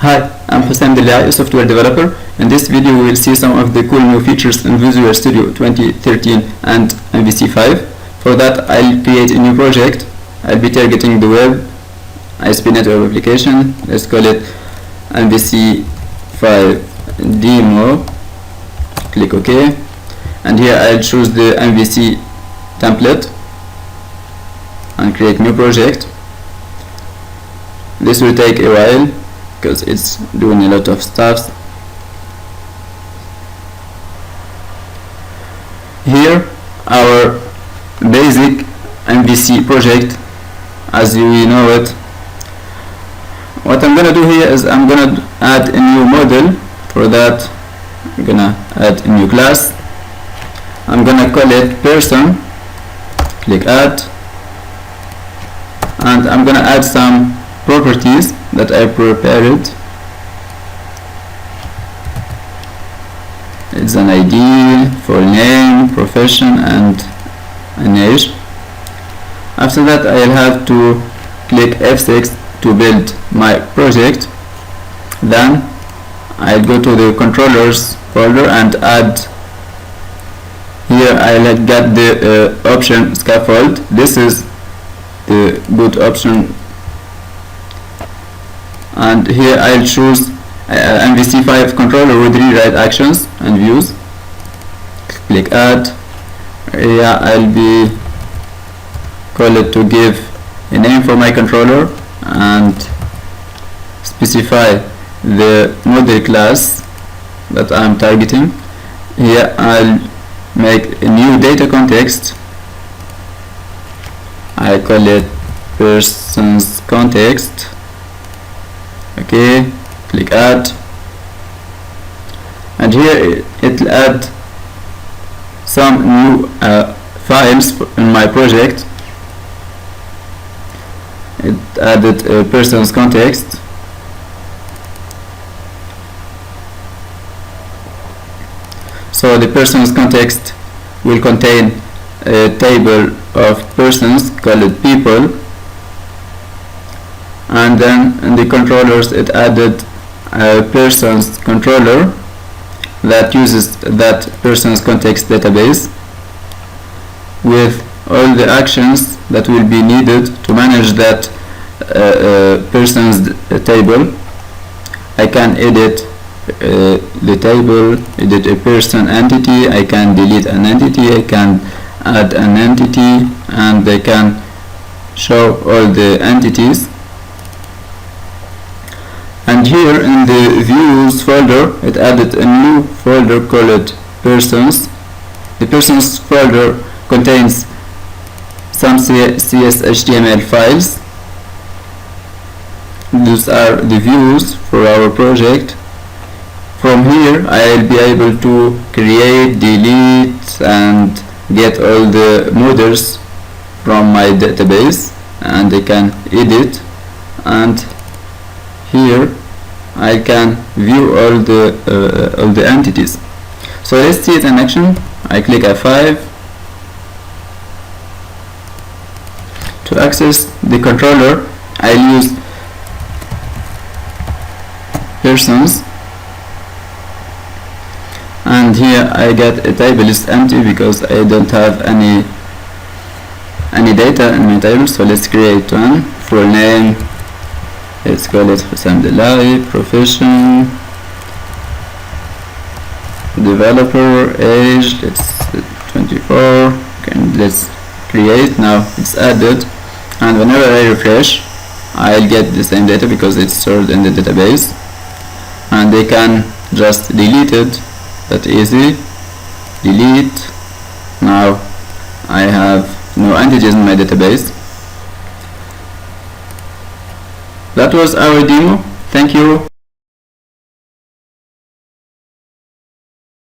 Hi, I'm Houssem Dellai, a software developer. In this video we will see some of the cool new features in Visual Studio 2013 and MVC5. For that I'll create a new project. I'll be targeting the web, ISP.NET Web application. Let's call it MVC5 demo. Click OK. And here I'll choose the MVC template and create new project. This will take a while because it's doing a lot of stuff. Here our basic MVC project as we know it. What I'm gonna do here is I'm gonna add a new model. For that I'm gonna add a new class. I'm gonna call it person. Click add, and I'm gonna add some properties that I prepared. It's an ID, full name, profession, and an age. After that I'll have to click F6 to build my project. Then I'll go to the controllers folder and add. Here I'll get the option scaffold. This is the good option. And here I'll choose MVC5 controller with rewrite actions and views. Click add. Yeah, I'll be call it to give a name for my controller and specify the model class that I'm targeting. Here I'll make a new data context. I call it person's context. Okay, click add, and here it'll add some new files in my project. It added a person's context. So the person's context will contain a table of persons called people. And then in the controllers it added a person's controller that uses that person's context database with all the actions that will be needed to manage that person's table. I can edit the table, edit a person entity, I can delete an entity, I can add an entity, and I can show all the entities. And here in the views folder it added a new folder called persons. The persons folder contains some CSHTML files. These are the views for our project. From here I'll be able to create, delete, and get all the models from my database, and I can edit, and here I can view all the entities. So let's see it in action. I click F5 to access the controller. I'll use persons, and here I get a table is empty because I don't have any data in my table. So let's create one. Full name, let's call it Houssem Dellai. Profession, developer. Age, let's 24. Okay, let's create. Now it's added, and whenever I refresh I'll get the same data because it's stored in the database, and they can just delete it. That easy. Delete. Now I have no entities in my database. That was our demo. Thank you.